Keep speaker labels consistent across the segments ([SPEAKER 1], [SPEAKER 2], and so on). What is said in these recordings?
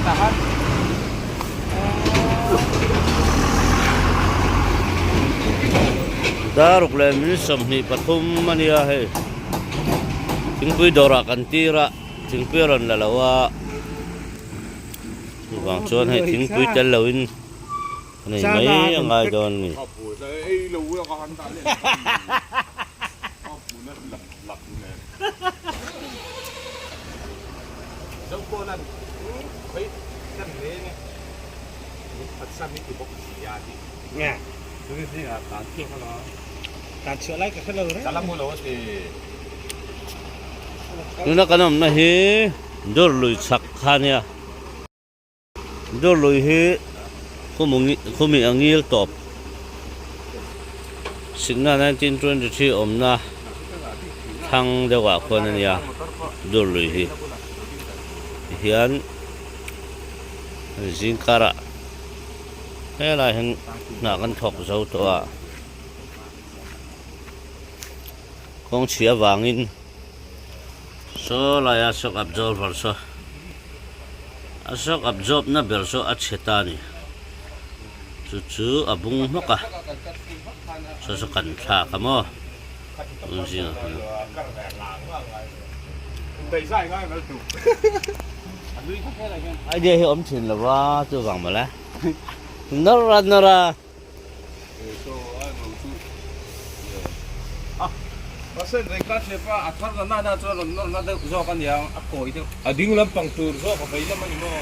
[SPEAKER 1] tahan.
[SPEAKER 2] Daruk le minisam ni pathum mania he. Tingpui dora kantira, tingpui ron lalawa. Bang chuan he tingpui tel lawin. Nei mai angai don ni.
[SPEAKER 1] Apu ei lo la ka han ta le. Apu na lak ne. Dau ko lan. Bai kan ne ne. Pat sa mi ki bok sia di. Nha. Tu ni a ta ki ko lo. Ta chua lai ka khalo re. Salam mo lo si.
[SPEAKER 2] Nuna kanam na he dor lui sak khania. Dor lui he Kumi angil top Signa 1923 omna Thang dewa konania Dului hi Hian Zinkara Hela hin na kan thok zau toa Kong chia wangin So laya sok absorb verso Asok absorb na berso at setani Cucu abung maka Sosokan sa kamo Unsin Ai dia hi om chin la wa tu wang ma la Nara
[SPEAKER 1] Pasal mereka siapa atar na tu na de zo kan yang ako itu ading lam pang tur zo ka bai lam mo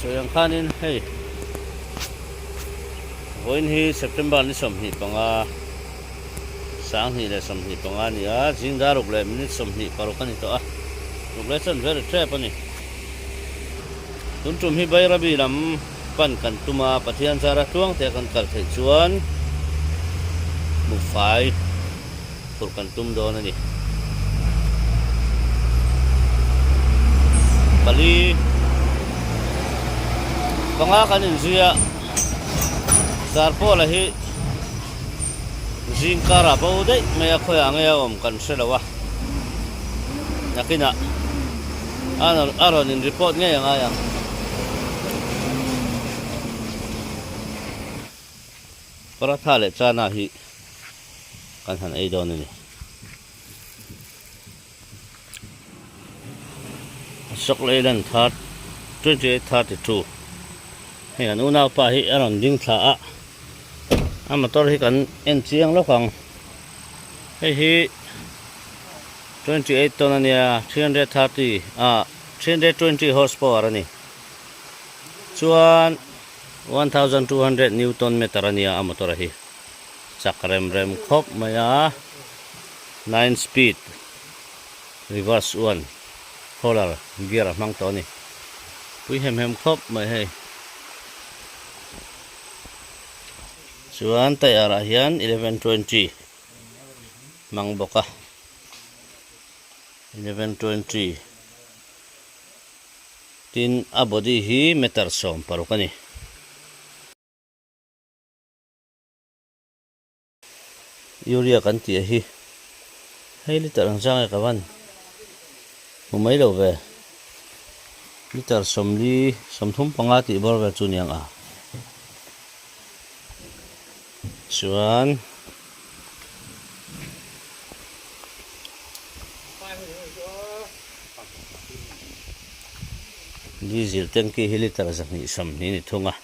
[SPEAKER 2] So yang kanin hey Hoin hi September ni som hi panga sang hi le som hi panga ni a jing daruk le minute som hi parukan ito ruk le chan very trap ani tuntum hi bai rabi lam pan kan tuma pathian sara tuang te kan kal thei chuan mu fai tur kan tum don ani kali Panga kanin zia Sarpo lahi Zinkara bau dai Maya khoya ngaya om kan selawa Nakina Aron in report ngaya ngaya Para thale chana hi Kan han ay doon ni Sok leilan 28-32 Hei unaw pa hi aron ding tha a motor hi kan en chiang lo khang hei hi 28 ton ania 330 320 horsepower ani chuan 1200 newton meter ania a motor hi chakrem rem khop maya 9 speed reverse 1 polar gear mang to ni pui hem khop mai hei Chuan tay arahian 1120 mang boka 1120 tin abodi hi meter som parukani Urea kan ti hi hei liter ang sang kawan mumai lo ve liter somli somthum pangati bor ve chunyang a Chuan Diesel tanki hiliter zakni sam ni thunga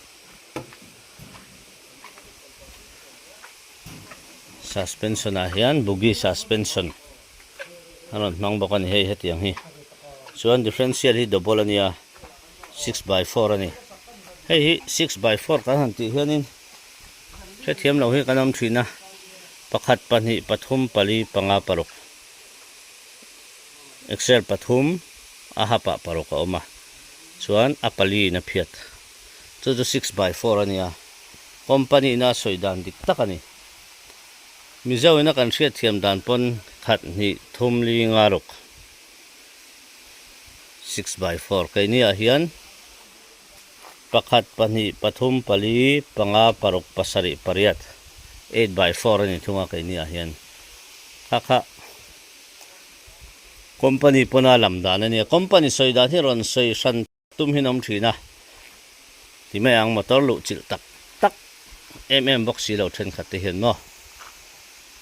[SPEAKER 2] Suspension ahian bugi suspension anon mang bakan hei hetiang hi Chuan differential hi double ania 6x4 ani hei hi 6x4 kan han ti hianin Thiam lo hi kanam thina pakhat pani pathum pali panga paruk Excel pathum ahapa paruk oma chuan apali na phiat chu 6x4 ania company na soidan dik takani mizaw na kan hriat thiam dan pon khat ni thumli ngaruk 6x4 kai ni a hian pakhat pani pathum pali panga paruk pasari pariat 8x4 ani thunga kai ni a hian kha company pona lamdan ani company soidan hi ron soi san tum hinom thina ti mai ang motor lu chil tak tak box si lo then khat te hian mo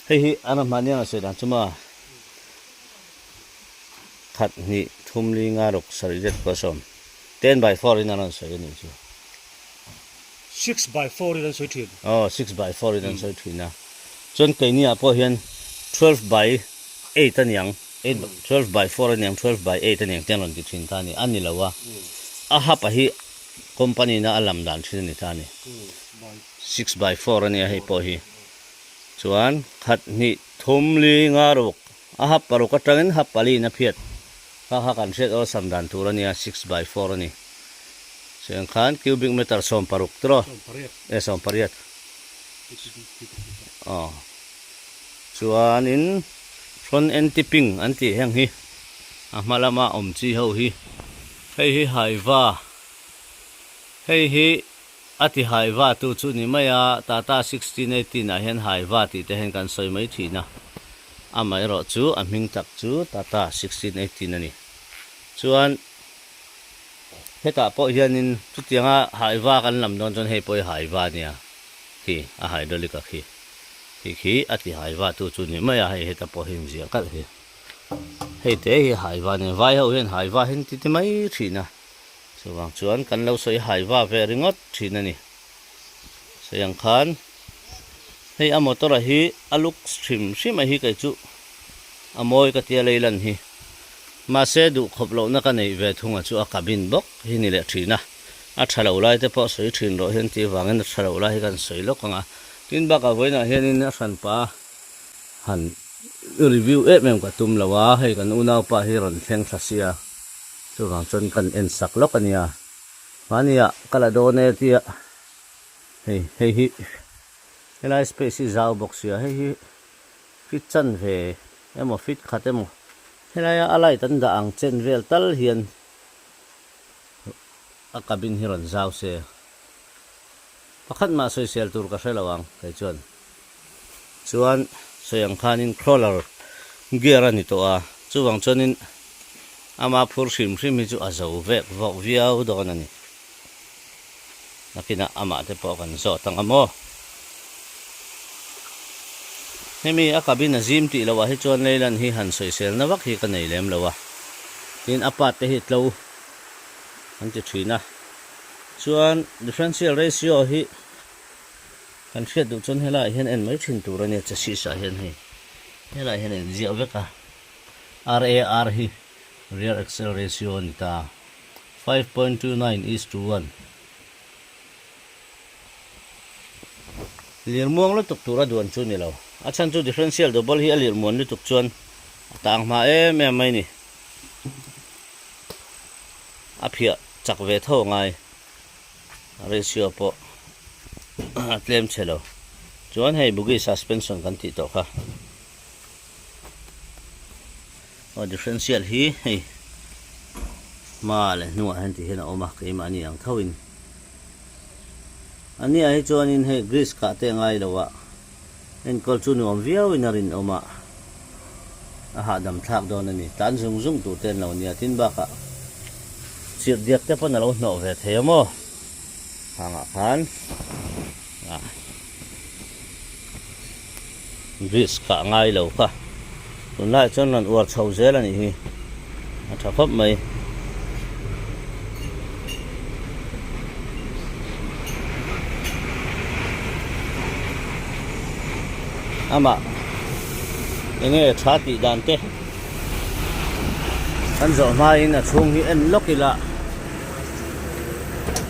[SPEAKER 2] hei hi ana mania soidan chuma khat ni thumli nga rok sarijet pasom 10/4 in anon soi ni chu
[SPEAKER 1] 6/4 in soi thin
[SPEAKER 2] 6/4 in soi thina chon kai ni apo hian 12/8 aniang 12/4 aniang 12/8 aniang tenon ki thin ta ni ani lawa a ha pa hi company na alam dan thin ni ta ni 6/4 ani hei po hi chuan khat ni thumli nga rok a ha paru ka tangin ha pali na phiat ha kan set o samdan turania 6/4 ani sen khan cubic meter som paruk tro som pariat chuan in front end tipping anti heng hi malama chi ho hi hei hi haiwa hei hi ati haiwa tu chu ni maya tata 1618 a hen haiwa ti te hen kan soi mai thina amai ro chu amhing tak chu tata 1618 ani chuan heta po hianin tutianga haiwa kan lam don chon hei poi haiwa nia hi a hydraulic hi ati haiwa tu chu ni maya hei heta po him zia kal hi hei te hi haiwa ni vai ho hen haiwa hen ti mai thina chuan kan lo soi haiwa ve ringot thina ni sayang khan hei a motor hi aluk stream hi kai chu amoi ka tia leilan hi ma se du khoplo na ka nei ve thunga chu a cabin box hi ni le thina a thalo lai te po soi thin ro hen ti wangen thalo lai kan soi lo kanga tin ba ka voina hen in a san pa han review mem ka tum lawa hei kan unau pa hi ron thleng thasia chu wang chon kan en sak lo kania mania kala do ne tia hei hi helai space zau box ya hei fit chan ve emo fit khatemo helaya alai tan da ang chen vel tal hian a cabin hi ron zau se pakhat ma social tur ka helawang kai chuan soyang khanin crawler gear ani to a chuwang chonin ama phur hrim hi chu azo vek vok viau don ani nakina ama te po kan zo tang amo hemi a cabin azim ti lawa hi chuan leilan hi han soi sel na wak hi ka nei lem lawa tin apat te hi tlo anti thina chuan differential ratio hi kan fiat du chon hela hian en mai thin tur ani cha si sa hian hi hela hian en zia veka RAR hi rear axle ratio ni ta 5.29:1 lirmuang lo tuk tura duan chu ni lo achan chu differential double hi alir mon ni tuk chuan tang ma mai ni a phia chak ve tho ngai ratio po atlem chelo chuan hei bugi suspension kan ti to kha differential hi hei male nuwa han ti hena oma ke ma ni ang thawin ani ai chuan in hei grease ka te ngai lawa en kol chu nuam viau inarin oma a ha dam thak don ani tan zung tu ten lo nia tin ba ka sir diak te pa na lo no ve themo hanga khan grease ka ngai lo kha tun lai chon lan war chho zel ani hi a tha khop mai ama enge thati dante an zo mai na chung hi en lokila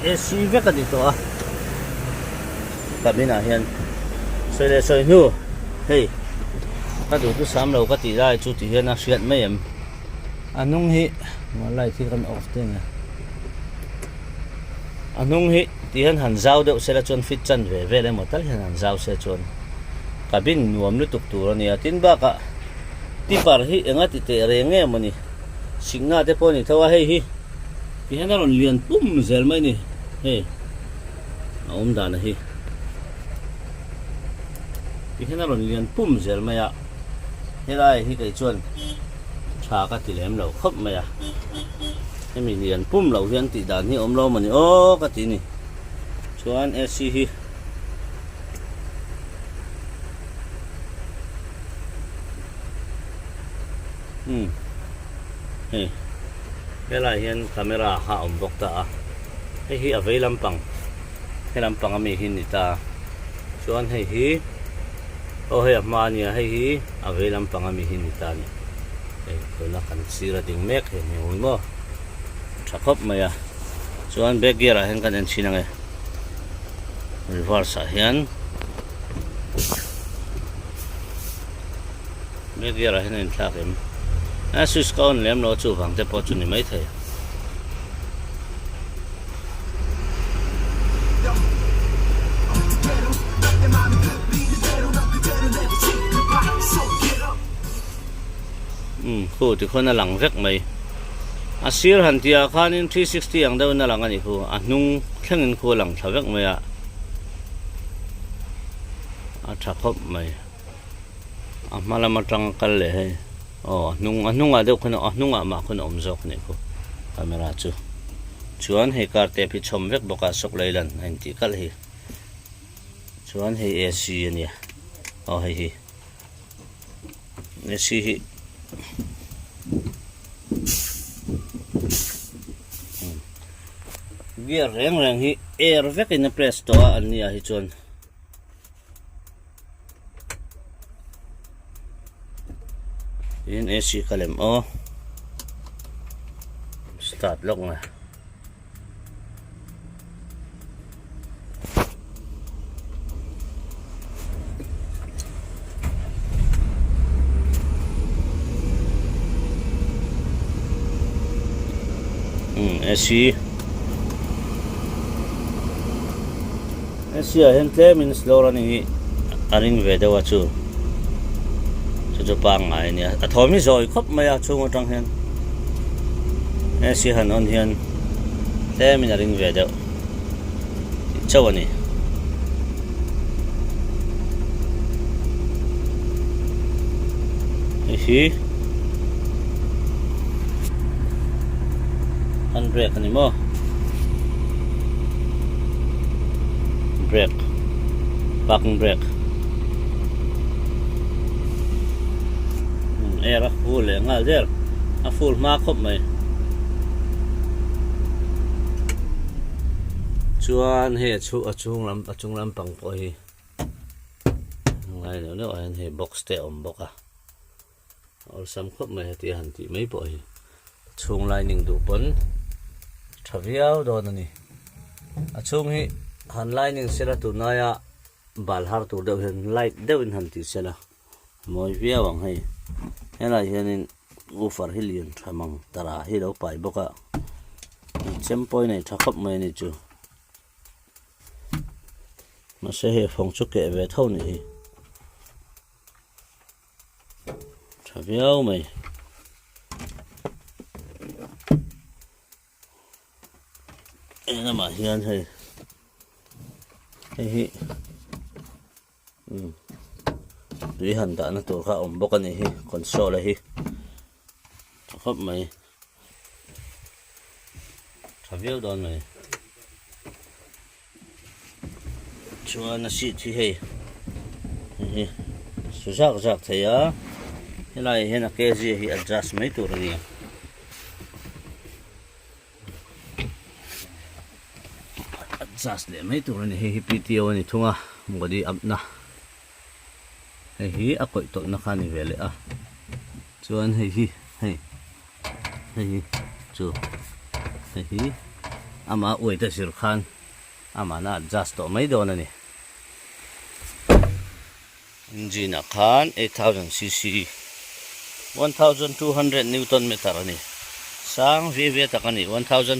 [SPEAKER 2] AC veka di to a kabina hian soi nu hei ka du tu sam lo ka ti lai chu ti hian a hriat mai em anung hi malai thi kan off te nga anung hi ti hian han zau deuh sela chon fit chan ve le motal hian han zau se chon cabin nuam lu tuk tur ani atin ba ka ti par hi enga ti te renge mani singna te poni thawa hei hi ti hanaron lian pum zel mai ni hei aum dana hi ti hanaron lian pum zel maya helai hi kai chuan ชาก็ติแหลมเราครบไหมอ่ะให้มีเรียนปุ่มเราเรียนติดด่านนี่อมเรามันนี่โอ้ก็ตินี่ชวนเอซีฮีเฮ้ยเวลาเห็นคาเมราหาอมบกตาให้ฮีเอาไว้ลำปังให้ลำปังมีหินนี่ตาชวนให้ฮีโอ้เฮียมาเนี่ยให้ฮีเอาไว้ลำปังมีหินนี่ตานี่ตัวนักการศิลป์ดิ่งเมฆเห็นไหมบ่ชักครบไหมอ่ะส่วนเบรกเกียร์เห็นกันเองชินังไงรีเวิร์สเห็นเบรกเกียร์เห็นเองทักเองสวิสก้อนเลี้ยมโลจูฟังแต่พอจุนี่ไม่เท่คู่ที่คนน่ะหลังเร็กไหมอาศิรหันที่อาคาริน360อย่างเดิมน่ะหลังอันนี้คู่นุ่งแข่งคู่หลังชาวเร็กไหมอ่ะชักครบไหมมาละมาจังกันเลยอ๋อนุ่งเดี๋ยวคนนุ่งมาคนอมจอกนี่คู่คาเมราจูชวนให้การเตะพิชมเร็กบอกสกเลยลันอันที่กันเลยชวนให้เอซีเนี่ยอ๋อให้เอซีเกียร์แรงฮีเอร์เวกินเพรสตัวอันนี้ฮิจวนยินเอซีคาเลมโอสตาร์ทลงนะเอซีเห็นเท่มินสโลรันี่อาริงเวดว่าจูจะปังไงเนี่ยทอมิซอยครบไม่อาชูงจังเห็นเอซีหันอนเห็นเท่มินอาริงเวดเจ้าวันนี้ฮีอันเบรกอันนี้มั้งเบรกปักเบรกเอร์ฟูลเลยงั้นเดี๋ยวฟูลมากครบไหมชวนเฮจุงลำปังไปไงเดี๋ยวเนี่ยเห็นบ็อกซ์เตะอมบ็อกอ่ะเอาซ้ำครบไหมที่หันที่ไม่ปล่อยช่วงไลนิ่งดูปนทวีเอาโดนนี่ช่วงนี้หันไลนิ่งเสร็จแล้วตัวนายบาลฮาร์ตัวเดียวเห็นไลท์เดียวหันที่เสร็จแล้วมวยเวียวังให้เห็นอะไรเห็นกูฟาร์ฮิลินทำมังตราฮิเราไปบอกว่าเช่นปอยนี่ทักบไม่นี่จูมาเสียฟงชุกเกะเวทเท่านี้ทวีเอาไหมนั่นมาเฮียนให้ดูหันตาหน้าตัวข้าอมบกันนี่คอนโซลเลยครบไหมทำเยอะโดนไหมชวนนักศิษย์ที่ให้สุดสักเทียเห็นไรเห็นนักเกจิให้ adjust ไม่ตัวนี้จัสเลยไม่ตัวนี้ให้พิธีวันนี้ทุ่งอ่ะมันก็ดีอับนะให้อ่ะก็ตัวนักขันนี่เวลอ่ะชวนให้จูให้อามาอวยแต่สิรขันอามาน่าจัสตัวไม่โดนนี่อินจินขัน 8000 cc 1200 Newton meterนี่สังเวียตะกันนี่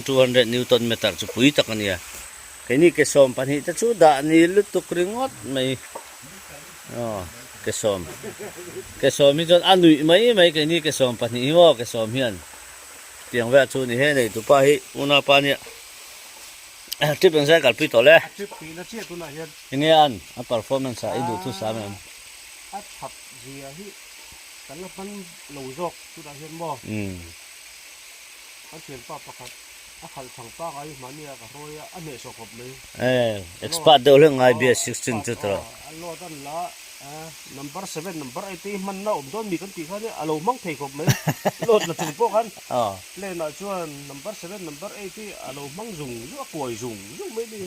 [SPEAKER 2] 1200 Newton meterจะปุยตะกันนี่kini kesom panhi ta chu da ni lutuk ringot mai kesom mi jon anui mai kini kesom panhi ho kesom hian tiang wa chu ni he nei tu pa hi una pa ni trip ang sa kalpi to le
[SPEAKER 1] trip pi na che tu na hian
[SPEAKER 2] ini an a performance a idu tu sa men
[SPEAKER 1] a thap ji a hi กันแล้วมันเหลวจอกสุดาเห็นบ่อันเปลี่ยนป้าประคัดอาขันสั่งป้าไอ้มันเนี่ยก็รอยอันนี้สกปรกเลย
[SPEAKER 2] expert เรื่อง IBS 16จุดละ
[SPEAKER 1] อันโลตันละnumber 7 number 8มันน่าต้นมีกันตีเขาเนี่ยอารมณ์มั่งเทกบเลยโลดละถึงพวกกันเล่นน่ะช่วง number 7 number 8อารมณ์มั่งdùngหรือป่วยdùngไม่ดี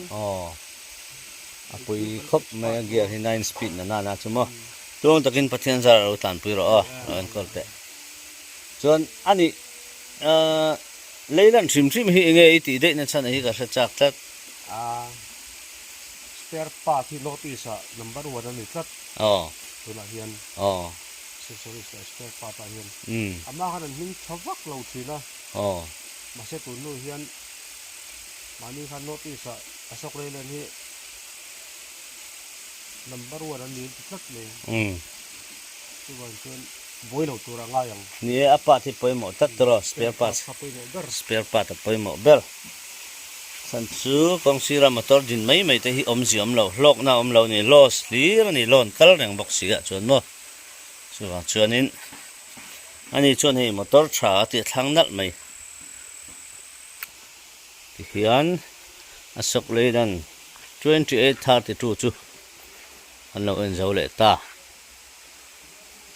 [SPEAKER 2] ปุยครบไม่เกียร์ที่9 speed น่าจุ่มตรงตะกินพัฒนาจะเราตันปุยรออันก็เตะส่วนอันนี้เลยนั่นชิมให้เงี้ยตีได้นั่นฉันให้ก็จะจักจัด
[SPEAKER 1] spare part ที่ notice number 1นั่นนี่จัดตัวละเฮียนsorry spare part เฮียนอามาคันหินชวักเราทีนะมาเสตุนนู่เฮียนมานี่คัน notice สกเลยนี่number 1นั่นนี่จัดเลยตัวเช่นบอยเราตัวร่างง่ายอย่าง
[SPEAKER 2] นี่อาปาที่ปอยหมดตัดตัว spare part ปอยหมดเบลสันซูกองซีรามอเตอร์ดินไม่แต่ที่อมเราลอกหน้าเรานี่ลอสลีนี่ลอนคัลอย่างบอกสิกะชวนมั้งส่วนชวนนี้อันนี้ชวนให้มอเตอร์ชาติทางนัดไม่ที่เฮียนอสกเลยนั่น2832จูอันเราเอ็นเจ้าเลต้า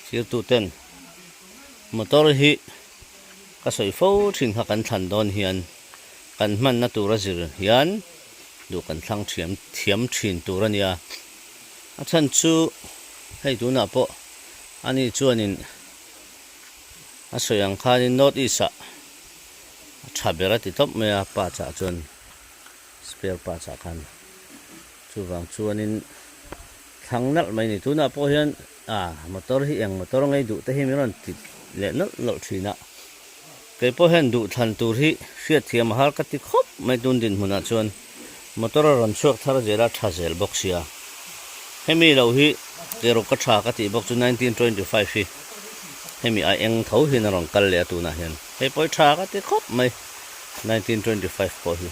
[SPEAKER 2] ที่ตัวเต้นมอเตอร์ฮีก็สวยฟูทิ้งหักกันทันโดนเฮียนกันมันน่าตัวจิรยันดูกันทั้งเทียมชินตัวนี้อาจารย์ชูให้ดูนะพออันนี้ชวนนินอาศัยยังข้านินโนดอีสะชาเบรัติท็อปเมียป้าจ่าชวนสเปียร์ป้าจ่ากันชูฟังชวนนินทั้งนั้นไม่นี่ตัวนะพอเห็นมอเตอร์ที่ยังมอเตอร์ไงดูแต่เห็นมันติดเละนั่นหลอดทีน่ะเก็บพอเห็นดูทันตัวที่เสียเทียมหากัติครบไม่ตุนดินหัวหน้าชวนมอเตอร์รันช่วงทาร์เจราทัเซลบ็อกเซียให้มีเราที่เกรกชากัติบ็อกจู1925ที่ให้มีไอเอ็งเท่าที่นรองกัลเลียตัวน่ะเห็นให้ปล่อยชากัติครบไม่1925พอที่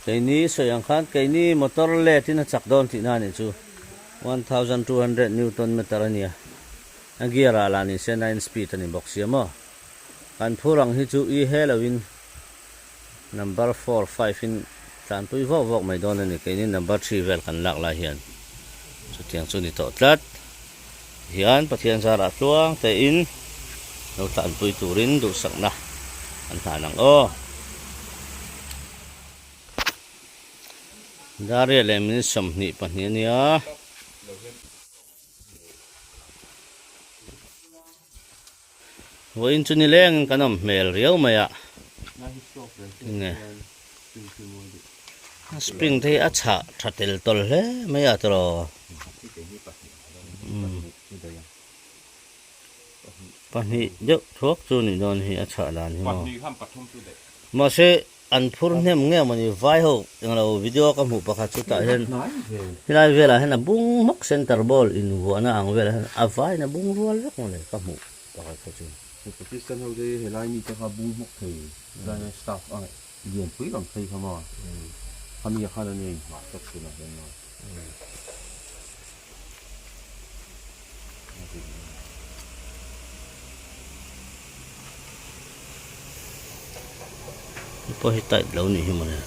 [SPEAKER 2] ไอ้นี่สยังคันไอ้นี่มอเตอร์เล่ที่น่าจักโดนที่นั่นนี่จู1200 นิวตันเมตรเนี่ยอันเกียร์อะไรนี่เส้น9 speed นี่บอกเสียมั้งการพูดที่จูอีเฮลวิน number 4 5 in การพูดว่าไม่โดนนี่ไอ้นี่ number 3 เวลกันหลักหลายเฮียนสุดที่สุดนี่ต่อตัดเฮียนปะเทียนสาระตัวแต่อินเราตัดพูดตูรินดูสักนะอันฐานนังdari lemin samni pahniania woin chuni leng kanam mel riau maya nge spring thei acha thatel tol hle maya tro pahni jo thok chu ni don hi acha lan hi ma seอันพูดเนี่ยมึงเงี้ยมันอยู่ไฟหกอย่างเราวิดีโอก็หมู่ประคัตสุดท้ายเห็นที่ไรเวลาเห็นนะบุ้งมักเซนเตอร์บอลอินหัวนะอังเวลาเห็นไฟนะบุ้งรัวเล็กมาเลยก็หมู่ประคัตสุด
[SPEAKER 3] แต่ที่กันเราได้เห็นไรมีแต่เขาบุ้งมักเทได้ในสตาฟอะไรเรียนคุยกับใครเขามาเขามีข้าวนี่มาตกสุดนะเห็นไหม
[SPEAKER 2] พอให้ตัดเหล่านี้มันเนี่ย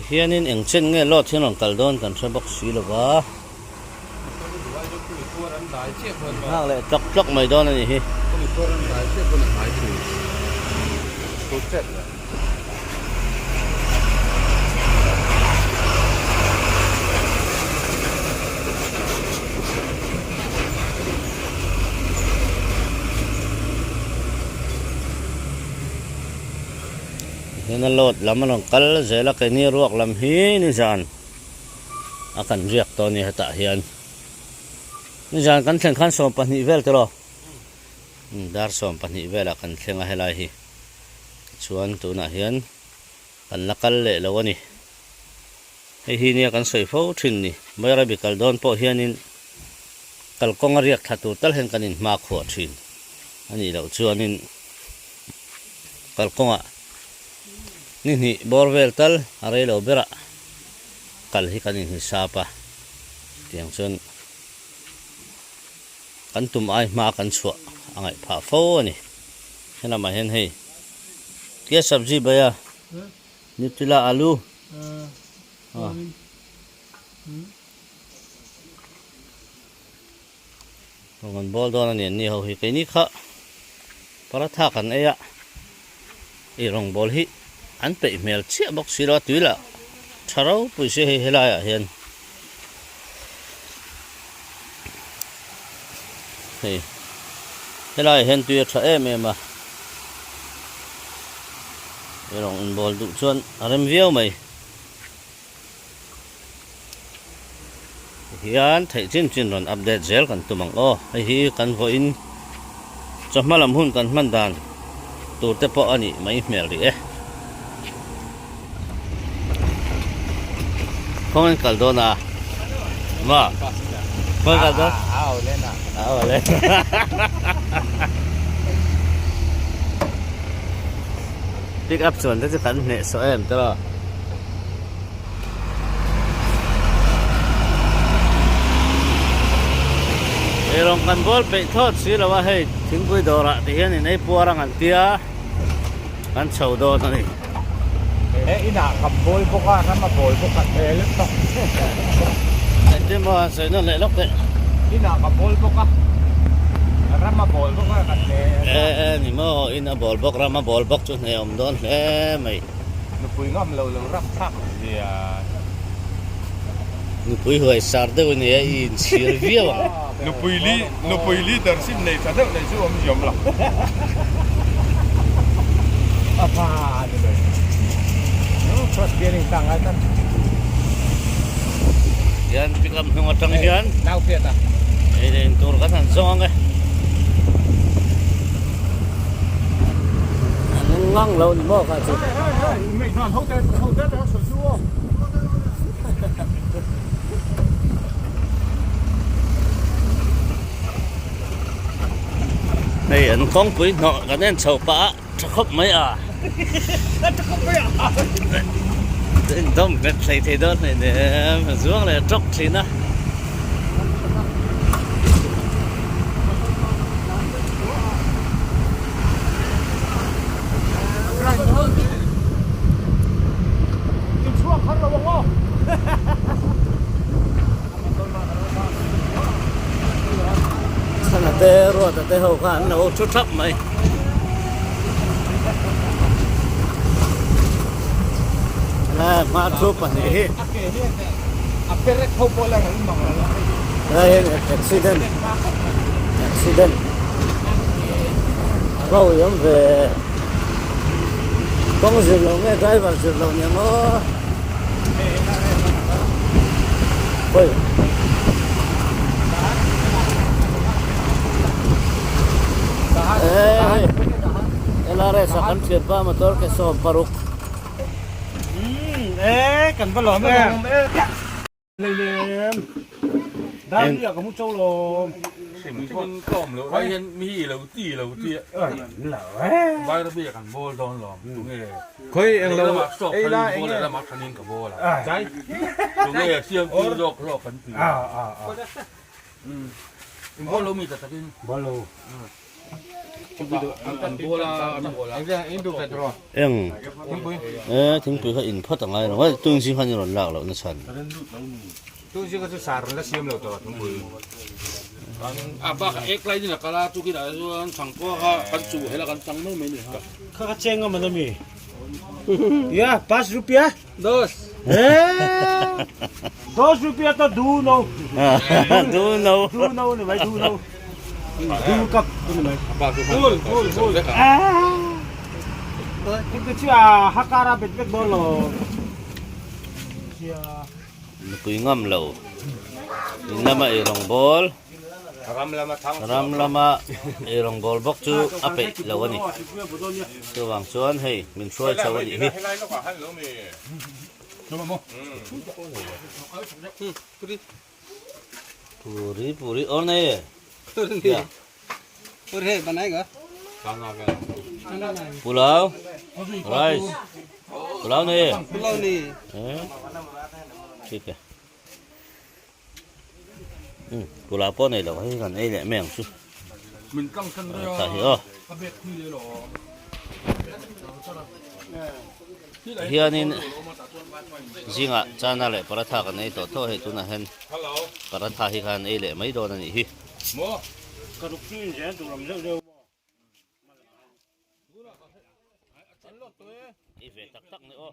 [SPEAKER 2] เฮียนี่เองเช่นเงี้ยรอดที่น้องกัลดอนกันใช้บ็อกซี่หรือวะห้างเลยจักไม่โดนนี่ฮินั่นโหลดลำมันองกัลเจลักนี่รวกลำฮีนี่จานอาการเรียกตัวนี้ให้ตาเฮียนนี่จานกันแข่งขันสมปันนิเวลตลอดดาร์สมปันนิเวลกันแข่งอะไรล่ะฮีชวนตัวน่ะเฮียนกันลักกัลเละแล้วนี่ไอ้ฮีเนี่ยกันสวยฟูทินนี่ไม่ระบิกัลโดนพอเฮียนินกัลกงเรียกทัดตัวตั้งเห็นกันนินมาขวดทินอันนี้เราชวนนินกัลกงอ่ะ นี่นี่บอร์เวลตัลอะไรเราเบระกัลฮิกันนี่ซาปะเตียงส่วนกันตุ่มไอมากันชัวอังไงผ่าโฟนี่เห็นมาเห็นให้เกี่ยสับจีบะยะนิติลาอาลูตรงกันบอลโดนนี่เขาฮิกันนี่ค่ะปรัฐากันเอยะอีรองบอลฮิอันเป็นเมลเชียบอกสิเราตุยละชาเราปุยเสียให้ลายเห็นเฮ้ยให้ลายเห็นตุยชาเอเมมาอีรองบอลดุชวนอะไรไม่เวี่ยวไหมยันไทยจินรอนอัปเดตเซลกันตุมังโอไอ้ฮีกันโฟอินจะมาลำหุ่นกันมันดานตัวเตปอันนี้ไม่เมลดิพวกมันกัลโดนะมาพวกกัลโดเอาเล่นพิกอัพส่วนที่จะกันเนี่ยสวยมตลอดไอ้ลงกันบอลไปทอดสิแล้วว่าให้ถึงกุยดอระที่เห็นในปัวรังอันเตียกันเฉาโดนนี่
[SPEAKER 1] อีหน้าขับโบยพวกว่าถ้ามาโบยพวกกันเทลึกต้อง
[SPEAKER 2] ไอ้เจ้ามาใส่นั่นแหละล็อกเลย
[SPEAKER 1] อีหน้าขับโบยพวกว่าถ้ามาโบยพวกว่ากันเท
[SPEAKER 2] นี่มาอินบอลบอกรามาบอลบอกจุดไหนอมโดนไม่
[SPEAKER 1] นุปุยง่อมเรารับทักเดีย
[SPEAKER 2] นุปุยหวยสาร์เดวันนี้อินเชียร์เวียว
[SPEAKER 1] นุปุยลีเดอร์สิบในสัตว์ในช่วงยมหลับapaนี่terus piring tangga kan
[SPEAKER 2] yan pikam ng atang yan
[SPEAKER 1] nau pieta
[SPEAKER 2] ini tur kan hansong ngang lâu ni mo ka chu
[SPEAKER 1] mấy thằng hậu tết đó sửa chua
[SPEAKER 2] này anh không quý nọ cái nên sầu bã chắc khóc mấy à
[SPEAKER 1] chắc khóc mấy à
[SPEAKER 2] đông rất thấy thế đó này để xuống là tróc thì nó là tê rồi tê hậu khoan nó chút thấp mày là ma chụp này
[SPEAKER 1] aperet không có là người mong
[SPEAKER 2] đây accident bao giống về con dừng lồng nghe cái vào dừng lồng nhà nó ôi LRS akan siapa motor ke so paruk
[SPEAKER 1] cần phải lỏm em lên đang đi ở cái mút châu lồm mình con còm lỗ vai hen mi lỗ tì vai nó bị cần bô đòn lòm đúng nghe khơi anh lỗ ấy là anh là mặc khăn in cả bô là trái đúng nghe xiêm cứ lọc phần tì bô lỗ mi thật tin bô lỗ
[SPEAKER 2] ถึงปีเขาอินพอตั้งไงหรอว่าตุ้งสิขันยนต์หลักแล้วนั่นฉัน
[SPEAKER 1] ตุ้งสิก็จะสารแล้วเสียมแล้วตัวตุ้งปุยบ้าเอ็กไลนี่นะกะลาตุกิดอะไรส่วนสังกัวเขากันจู่ให้ละกันสังไม่เนี่ยเขาเจ๊งมันมีya 5 rupiah 2 rupiah to duno ni mai duno dulu kap ini mai full itu cia hakara bet bolo cia
[SPEAKER 2] Nukui ngam lau nama irong bol ram lama irong bol bok chu ape lawani tu wang chuan hei min throi chawani hi puri orne
[SPEAKER 4] Puri बनाएगा
[SPEAKER 2] pulao rice pulau ni
[SPEAKER 3] Pulau ni.
[SPEAKER 2] ठीक है pulau po này là cái gần ấy lại mèng chứ
[SPEAKER 3] Mình căng chân đây.
[SPEAKER 2] tại hiểu
[SPEAKER 3] Ka bet ni le lo.
[SPEAKER 2] hiện in zinga chana le paratha kan nei to to he tu na hen
[SPEAKER 1] Hello.
[SPEAKER 2] paratha hi kan ei le mai do na ni hi
[SPEAKER 1] Mo.
[SPEAKER 2] i ve tak tak ni o